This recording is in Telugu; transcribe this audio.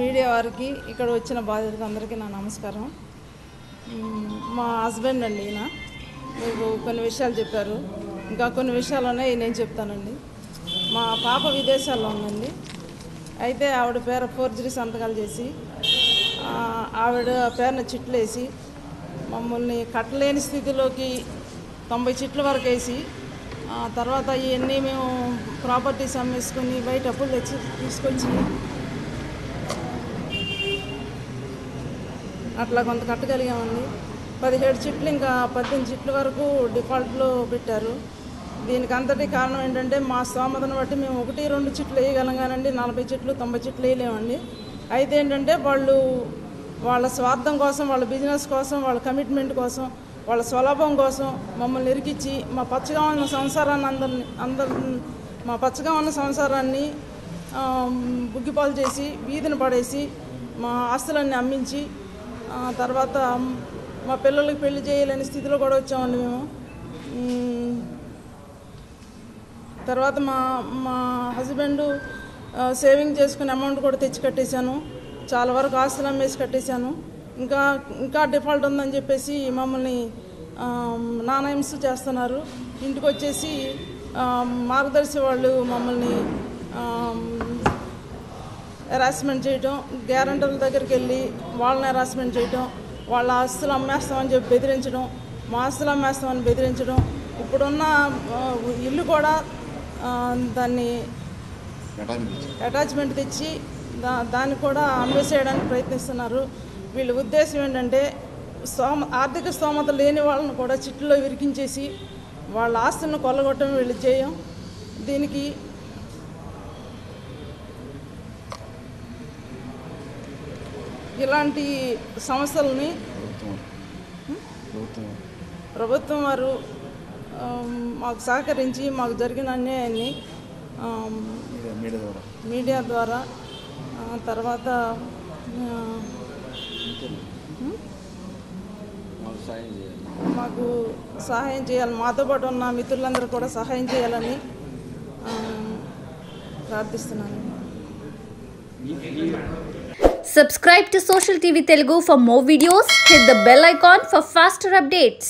మీడియా వారికి ఇక్కడ వచ్చిన బాధితులకు అందరికీ నా నమస్కారం. మా హస్బెండ్ అండి ఈయన. మీకు కొన్ని విషయాలు చెప్పారు, ఇంకా కొన్ని విషయాలు ఉన్నాయి, నేను చెప్తానండి. మా పాప విదేశాల్లో ఉందండి. అయితే ఆవిడ పేరు ఫోర్జరీ సంతకాలు చేసి ఆవిడ పేరున చిట్లు వేసి మమ్మల్ని కట్టలేని స్థితిలోకి 90 చిట్ల వరకు వేసి తర్వాత ఇవన్నీ మేము ప్రాపర్టీస్ అమ్మేసుకొని బయట అప్పులు తెచ్చి తీసుకొచ్చి అట్లా కొంత కట్టగలిగామండి. 17 చిట్లు ఇంకా 18 చిట్ల వరకు డిఫాల్ట్లో పెట్టారు. దీనికి అంతటి కారణం ఏంటంటే మా స్తోమతను బట్టి మేము 1-2 చిట్లు వేయగలం కానండి, 40 చిట్లు 90 చిట్లు వేయలేమండి. అయితే ఏంటంటే వాళ్ళ స్వార్థం కోసం, వాళ్ళ బిజినెస్ కోసం, వాళ్ళ కమిట్మెంట్ కోసం, వాళ్ళ స్వలాభం కోసం మమ్మల్ని ఇరికిచ్చి మా పచ్చగా ఉన్న సంసారాన్ని మా పచ్చగా ఉన్న సంసారాన్ని బుగ్గిపాలు చేసి వీధిని పడేసి మా ఆస్తులన్నీ అమ్మించి తర్వాత మా పిల్లలకి పెళ్లి చేయలేని స్థితిలో కూడా వచ్చామండి మేము. తర్వాత మా హస్బెండ్ సేవింగ్ చేసుకునే అమౌంట్ కూడా తెచ్చి కట్టేశాను. చాలా వరకు ఆస్తులు అమ్మేసి కట్టేశాను. ఇంకా డిఫాల్ట్ ఉందని చెప్పేసి మమ్మల్ని నానాయింస్ చేస్తున్నారు. ఇంటికి వచ్చేసి మార్గదర్శి వాళ్ళు మమ్మల్ని హెరాస్మెంట్ చేయటం, గ్యారంటీల దగ్గరికి వెళ్ళి వాళ్ళని హెరాస్మెంట్ చేయటం, వాళ్ళ ఆస్తులు అమ్మేస్తామని చెప్పి బెదిరించడం, మా ఆస్తులు అమ్మేస్తామని బెదిరించడం, ఇప్పుడున్న ఇల్లు కూడా దాన్ని అటాచ్మెంట్ తెచ్చి దాన్ని కూడా అమ్మేసేయడానికి ప్రయత్నిస్తున్నారు. వీళ్ళ ఉద్దేశం ఏంటంటే ఆర్థిక స్తోమత లేని వాళ్ళని కూడా చిట్టులో విరికించేసి వాళ్ళ ఆస్తులను కొల్లగొట్టడం వీళ్ళు చేయం. దీనికి ఇలాంటి సమస్యలని ప్రభుత్వం వారు మాకు సహకరించి మాకు జరిగిన అన్యాయాన్ని మీడియా ద్వారా తర్వాత మాకు సహాయం చేయాలి, మాతో పాటు ఉన్న మిత్రులందరూ కూడా సహాయం చేయాలని ప్రార్థిస్తున్నాను. Subscribe to Social TV Telugu for more videos. Hit the bell icon for faster updates.